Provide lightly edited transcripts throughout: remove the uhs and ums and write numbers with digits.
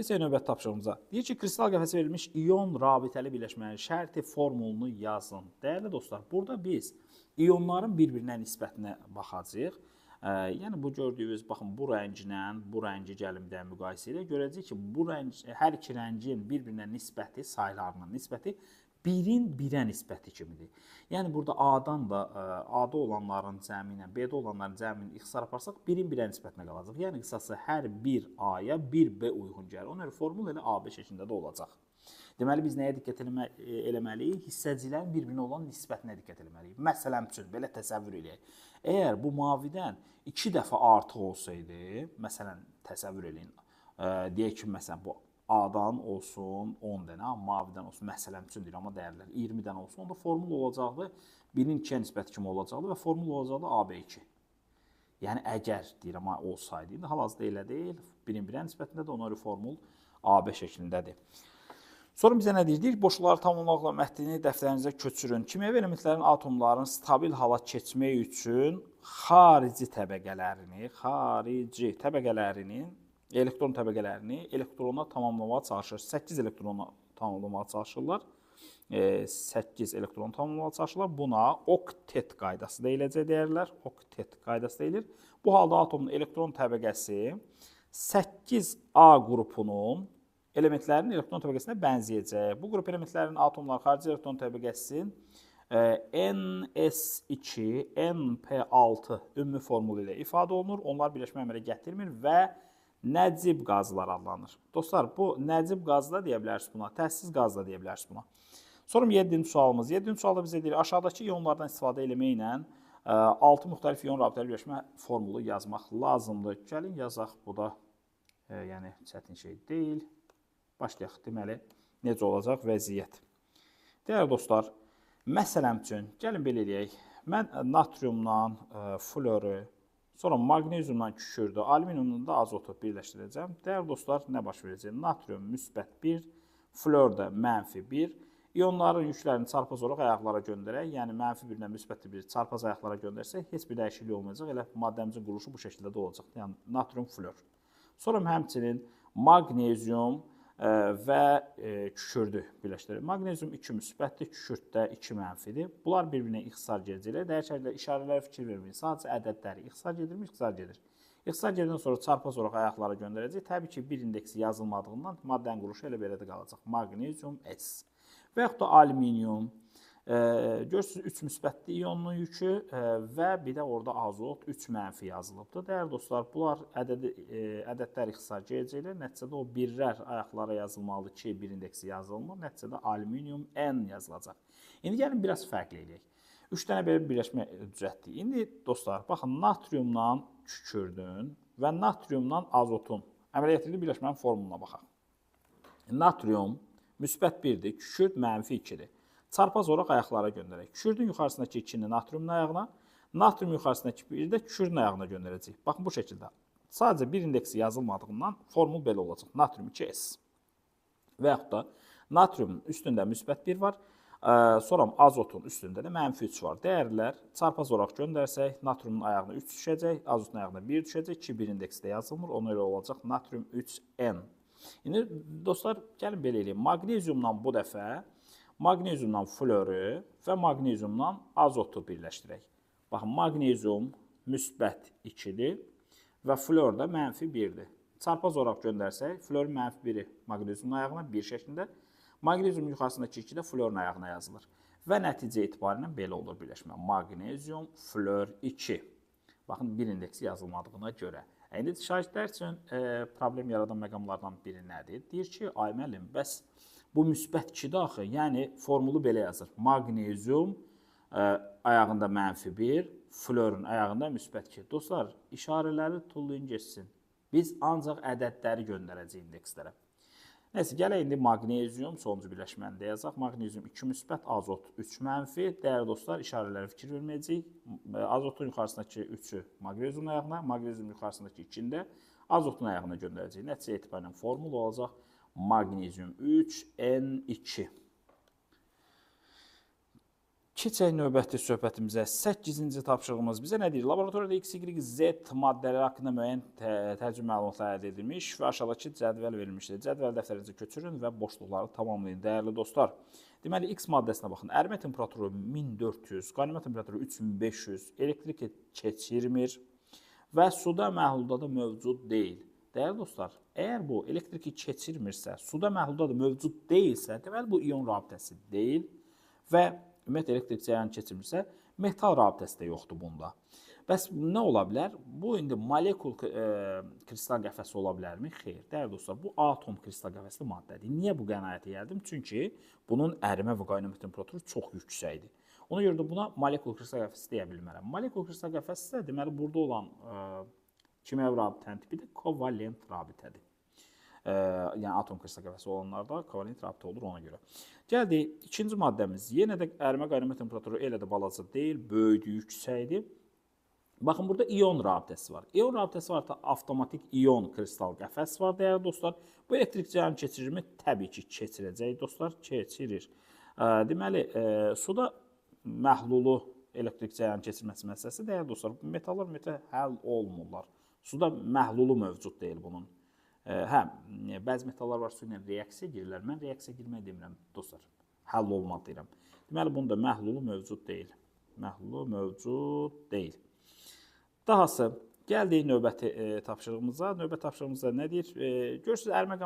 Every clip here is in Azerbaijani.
Keçək növbəti tapşırığımıza. Deyir ki, kristal qəfəsə verilmiş iyon rabitəli birləşmənin şərti formulunu yazın. Dəyərli dostlar, burada biz iyonların bir-birinə nisbətinə baxacağıq. Yəni bu gördüyünüz, baxın, bu rənglə bu rəngi gəlin bir də müqayisə ilə görəcəyik ki, bu rəng, hər iki rəngin bir-birinə nisbəti, saylarının nisbəti birin birə nisbəti kimidir. Yəni burada A-dan da A-da olanların cəmi ilə B-də olanların cəmini ixtisar aparsaq, birin birə nisbətinə qalacaq. Yəni qısası hər bir A-ya bir B uyğun gəlir. Ona görə formul elə AB şəklində də olacaq. Deməli, biz nəyə diqqət eləməliyik? Hissəciklərin bir-birinə olan nisbətinə diqqət eləməliyik. Məsələn üçün, belə təsəvvür eləyək. Əgər bu mavidən 2 dəfə artıq olsaydı, məsələn, təsəvvür eləyin, deyək ki, məsələn, bu A-dan olsun 10 dənə, mavidən olsun, məsələn üçün deyir, amma dəyərlər 20 dənə olsun, onda formul olacaqdı, birinin 2-yə nisbəti kimi olacaqdı və formul olacaqdı AB2. Yəni, əgər deyir, amma olsaydı, indi hal-hazırda elə deyil, birin birə nisbətindədir, ona görə formul AB şəklindədir. Sonra bizə nə deyir? Deyir, boşluqları tamamlamaqla mətnini dəftərinizə köçürün. Kimyəvi elementlərin atomların stabil hala keçmək üçün xarici təbəqələrinin elektron təbəqələrini elektrona tamamlamağa çalışır. 8 elektrona tamamlamağa çalışırlar. 8 elektron tamamlamağa çalışırlar. Buna oktet qaydası deyiləcək deyərlər. Oktet qaydası deyilir. Bu halda atomun elektron təbəqəsi 8A qrupunun elementlərin elektron təbəqəsinə bənzəyəcək. Bu qrup elementlərin atomlar xarici elektron təbəqəsinin NS2, NP6 ümumi formulu ilə ifadə olunur. Onlar birləşmə əmələ gətirmir və nəcib qazlar adlanır. Dostlar, bu nəcib qaz da deyə bilərsiniz buna, təssiz qaz da deyə bilərsiniz buna. Sonra 7-ci sualımız. 7-ci sualda bizə deyir, aşağıdakı iyonlardan istifadə eləməklə 6 müxtəlif iyon rabitəli birləşmə formulu yazmaq lazımdır. Gəlin yazaq, bu da yəni çətin şey deyil. Başlayaq, deməli, necə olacaq vəziyyət. Dəyərli dostlar, məsələn üçün, gəlin belə eləyək. Mən natriumdan fluoru, sonra magneziumdan kükürdü, alüminiumdan da azotu birləşdirəcəm. Dəyərli dostlar, nə baş verəcək? Natrium müsbət 1, fluor da mənfi 1. İyonların yüklərini çarpaz olaraq ayaqlara göndərək. Yəni, mənfi 1-lə müsbət 1 çarpaz ayaqlara göndərsək, heç bir dəyişiklik olmayacaq. Elə maddəmizin quruluşu bu şəkildə də olacaq. Yəni, natrium, fluor. Sonra həmçinin magnezium və kükürdü birləşdirir. Magnezium 2 müsbətdir, kükürd də 2 mənfidir. Bunlar bir-birinə ixtisar gedəcəklər. Dəyişəklər, işarələrə fikir verməyin. Sadəcə ədədləri ixtisar gedirmi? İxtisar gedir. İxtisar gedəndən sonra çarpaz olaraq ayaqlara göndərəcək. Təbii ki, bir indeksi yazılmadığından maddənin quruluşu elə belə də qalacaq. Magnezium S. Və yaxud da alüminium. Görürsünüz, 3 müsbətli iyonun yükü və bir də orada azot 3 mənfi yazılıbdır. Dəyərli dostlar, bunlar ədədlər ixtisar gedəcəklər. Nəticədə o birlər ayaqlara yazılmalıdır ki, bir indeksi yazılmır. Nəticədə alüminium N yazılacaq. İndi gəlin biraz fərqli eləyək. 3 dənə belə birləşmə düzəltdik. İndi dostlar, baxın, natriumdan kükürdün və natriumdan azotun əməliyyatlı birləşmənin formuluna baxaq. Natrium müsbət 1-dir, kükürd mənfi 2-dir. Çarpaz olaraq ayaqlara göndərək. Kükürdün yuxarısındakı 2-ni natriumun ayağına, natrium yuxarısındakı 1-i də kükürdün ayağına göndərəcək. Baxın, bu şəkildə. Sadəcə bir indeksi yazılmadığından formul belə olacaq. Natrium 2S. Və yaxud da natriumun üstündə müsbət 1 var, sonra azotun üstündə də mənfi 3 var. Dəyərlər çarpaz olaraq göndərsək, natriumun ayağına 3 düşəcək, azotun ayağına 1 düşəcək ki, bir indeksdə yazılmır. Ona görə olacaq natrium 3N. İndi dostlar, gəlin belə eləyək. Magneziumdan bu dəfə magneziumdan fluoru və magneziumdan azotu birləşdirək. Baxın, magnezium müsbət 2-dir və fluor da mənfi 1-dir. Çarpaz olaraq göndərsək, fluorun mənfi 1-i magneziumun ayağına 1 şəklində, magnezium yuxarısındakı 2 də fluorun ayağına yazılır. Və nəticə etibarıyla belə olur birləşmə. Magnezium, fluor 2. Baxın, bir indeksi yazılmadığına görə. İndi şagirdlər üçün problem yaradan məqamlardan biri nədir? Deyir ki, ay müəllim, bəs bu müsbət 2-dir axı, yəni formulu belə yazır. Magnezium ayağında mənfi 1, fluorun ayağında müsbət 2. Dostlar, işarələri tullayın geçsin. Biz ancaq ədədləri göndərəcəyik indekslərə. Nəysə, gələk indi magnezium sonuncu birləşməni də yazaq. Magnezium 2 müsbət, azot 3 mənfi. Dəyərli dostlar, işarələrə fikir verməyəcəyik. Azotun yuxarısındakı 3-ü magneziumun ayağına, magnezium yuxarısındakı 2-ni də azotun ayağına göndərəcəyik. Nəticə etibarıyla formul olacaq magnezium 3N2. Keçək növbəti söhbətimizə. 8-ci tapşırığımız bizə nə deyir? Laboratoriyada X, Y, Z maddələri haqqında müəyyən tərcümə məlumatlar əldə edilmiş və aşağıdakı cədvəl verilmişdir. Cədvəl dəftərinizə köçürün və boşluqları tamamlayın. Dəyərli dostlar, deməli X maddəsinə baxın. Ərimə temperaturu 1400, qaynama temperaturu 3500, elektrik keçirmir və suda məhlulda da mövcud deyil. Dəyərli dostlar, əgər bu elektriki keçirmirsə, suda məhlulda da mövcud deyilsə, deməli bu ion rabitəsi deyil və ümumiyyətlə elektrik cərəyanı keçirmirsə, metal rabitəsi də yoxdur bunda. Bəs nə ola bilər? Bu indi molekul kristal qəfəsi ola bilərmi? Xeyr. Dəyərli dostlar, bu atom kristal qəfəsli maddədir. Niyə bu qənaətə gəldim? Çünki bunun ərimə və qaynama temperaturu çox yüksəkdir. Ona görə də buna molekul kristal qəfəsi deyə bilmərəm. Molekul kristal qəfəsi isə deməli burada olan kimyəvi rabitənin tipi də kovalent rabitədir. Yəni atom kristal qəfəsi olanlarda kovalent rabitə olur ona görə. Gəldik, ikinci maddəmiz. Yenə də ərimə qaynama temperaturu elə də balaca deyil, böyüdür, yüksəkdir. Baxın, burada ion rabitəsi var. İon rabitəsi var da avtomatik ion kristal qəfəs var, dəyərli dostlar. Bu elektrik cərəyanı keçirirmi? Təbii ki, keçirəcək dostlar, keçirir. Deməli, suda məhlulu elektrik cərəyanı keçirməsi məsələsi, dəyərli dostlar, metallar ümumiyyətlə həll olmurlar. Suda məhlulu mövcud deyil bunun. Bəzi metallar var, su ilə reaksiya girirlər. Mən reaksiya girmək demirəm, dostlar. Həll olmadı deyirəm. Deməli, bunda məhlulu mövcud deyil. Məhlulu mövcud deyil. Dahası, gəldik növbəti tapşırığımıza. Növbəti tapşırığımızda nə deyir? Görürsünüz, ərimə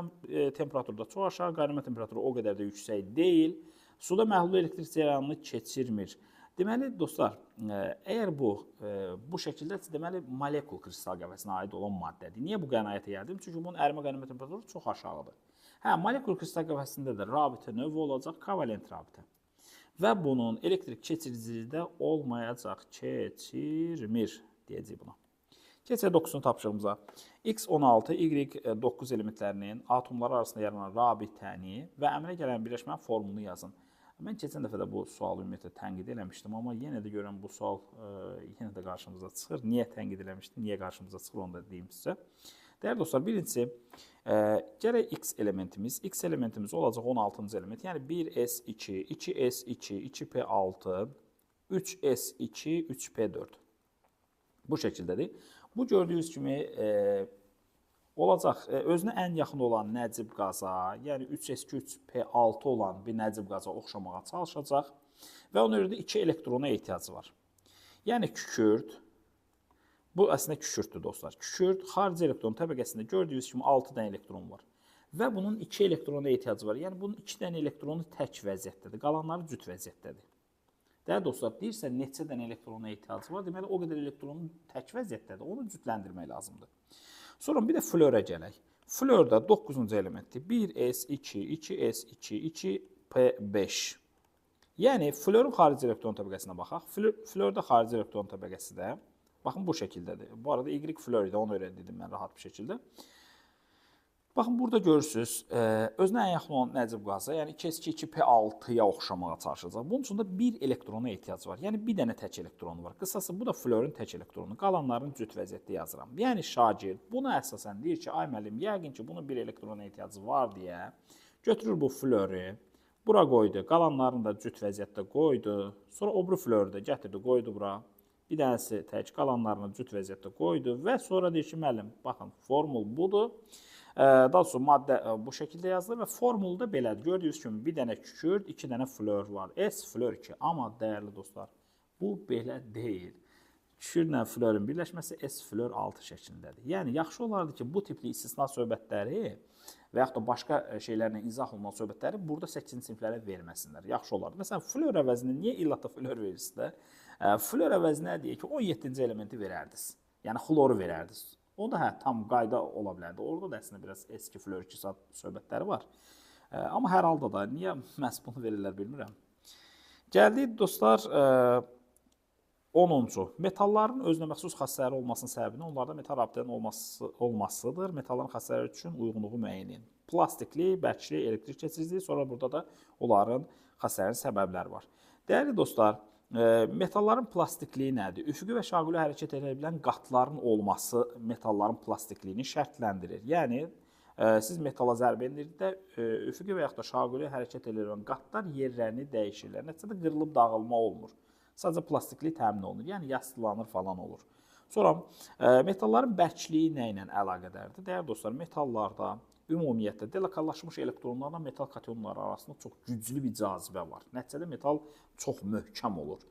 temperaturu da çox aşağı, qaynama temperaturu o qədər də yüksək deyil. Suda məhlulu elektrik cərəyanını keçirmir. Deməli, dostlar, əgər bu şəkildə deməli, molekul kristal qəfəsinə aid olan maddədir. Niyə bu qənaətə gəldim? Çünki bunun ərimə qaynama temperaturu çox aşağıdır. Molekul kristal qəfəsində də rabitə növü olacaq, kovalent rabitə. Və bunun elektrik keçiriciliyi də olmayacaq, keçirmir deyəcək buna. Keçək 9-cu tapşırığımıza. X16, Y9 elementlərinin atomları arasında yaranan rabitəni və əmələ gələn birləşmənin formulunu yazın. Mən keçən dəfə də bu sualı ümumiyyətlə tənqid eləmişdim, amma yenə də görəm bu sual yenə də qarşımıza çıxır. Niyə tənqid eləmişdim, niyə qarşımıza çıxır, onu da deyim sizə. Dəyərli dostlar, birincisi, gərək X elementimiz olacaq 16-cı element, yəni 1s2, 2s2, 2p6, 3s2, 3p4. Bu şəkildədir. Bu gördüyünüz kimi olacaq, özünə ən yaxın olan nəcib qaza, yəni 3s2-3p6 olan bir nəcib qaza oxşamağa çalışacaq və onun üzərində 2 elektrona ehtiyacı var. Yəni kükürt, bu əslində kükürtdür dostlar. Kükürt xarici elektron təbəqəsində gördüyünüz kimi 6 dənə elektron var və bunun 2 elektrona ehtiyacı var. Yəni bunun 2 dənə elektronu tək vəziyyətdədir, qalanları cüt vəziyyətdədir. Dəyərli dostlar, deyirsən neçə dənə elektrona ehtiyacı var, deməli o qədər elektronun tək vəziyyətdədir, onu cütləndirmək lazımdır. Sonra bir də flora gələk. Florda 9-cu elementdir. 1s2, 2s2, 2p5. Yəni, florun xarici elektron təbəqəsinə baxaq. Florda xarici elektron təbəqəsi də, baxın, bu şəkildədir. Bu arada Y florida, onu öyrəndim mən rahat bir şəkildə. Baxın, burada görürsünüz, özünə ən yaxın olan nəcib qaza, yəni 2s2-2p6-ya oxşamağa çalışacaq. Bunun üçün də bir elektrona ehtiyac var. Yəni, bir dənə tək elektronu var. Qısası, bu da florun tək elektronu. Qalanlarını cüt vəziyyətdə yazıram. Yəni, şagird buna əsasən deyir ki, ay müəllim, yəqin ki, bunun bir elektrona ehtiyacı var deyə götürür bu floru, bura qoydu, qalanlarını da cüt vəziyyətdə qoydu. Sonra o biri floru da gətirdi, qoydu bura. Bir dənəsi tək, qalanlarını cüt vəziyyətdə qoydu və sonra deyir ki, müəllim, baxın, formul budur. Daha sonra maddə bu şəkildə yazılır və formulu da belədir. Gördüyünüz kimi bir dənə kükürt, 2 dənə flor var. S flor 2. Amma dəyərli dostlar, bu belə deyil. Kükürtlə florun birləşməsi S flor 6 şəklindədir. Yəni, yaxşı olardı ki, bu tipli istisna söhbətləri və yaxud da başqa şeylərlə izah olunan söhbətləri burada 8-ci siniflərə verməsinlər. Yaxşı olardı. Məsələn, flor əvəzində niyə illa da flor verirsiniz? Flor əvəzinə deyək ki, 17-ci elementi verərdiniz. Yəni, xloru verərdiniz. O da tam qayda ola bilərdi. Orada da əslində biraz eski flor 2 saat söhbətləri var. Amma hər halda da niyə məhz bunu verirlər bilmirəm. Gəldik dostlar 10-cu. Metalların özünə məxsus xassələri olmasının səbəbi onlarda metal rabitənin olmasıdır. Metalların xassələri üçün uyğunluğu müəyyən edin. Plastikli, bərkli, elektrik keçiriciliyi, sonra burada da onların xassələrinin səbəbləri var. Dəyərli dostlar, metalların plastikliyi nədir? Üfüqi və şaquli hərəkət edə bilən qatların olması metalların plastikliyini şərtləndirir. Yəni, Siz metala zərbə endirdikdə üfüqi və yaxud da şaquli hərəkət edən qatlar yerlərini dəyişirlər. Nəticədə qırılıb dağılma olmur. Sadəcə plastikli təmin olunur. Yəni yastılanır falan olur. Sonra metalların bərkliyi nə ilə əlaqədardır? Dəyərli dostlar, metallarda ümumiyyətlə delakallaşmış elektronlarla metal kationları arasında çox güclü bir cazibə var. Nəticədə metal çox möhkəm olur.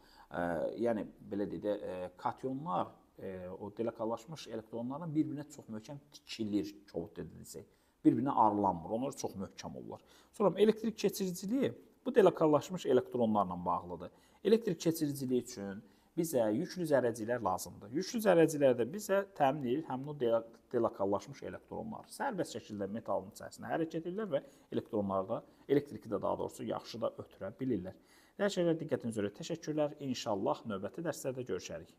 Yəni belə deyək də, kationlar o delakallaşmış elektronlarla bir-birinə çox möhkəm tikilir, kobud dedilsək. Bir-birinə ayrılanmır. Onlar çox möhkəm olurlar. Sonra elektrik keçiriciliyi bu delakallaşmış elektronlarla bağlıdır. Elektrik keçiriciliyi üçün bizə yüklü zərrəciklər lazımdır. Yüklü zərrəciklərdə bizə təmin edir həmin o delakallaşmış elektronlar. Sərbəst şəkildə metalın içərisində hərəkət edirlər və elektronlarda, elektriki də daha doğrusu yaxşı da ötürə bilirlər. Hər şeylərə diqqətiniz üçün təşəkkürlər. İnşallah növbəti dərslərdə görüşərik.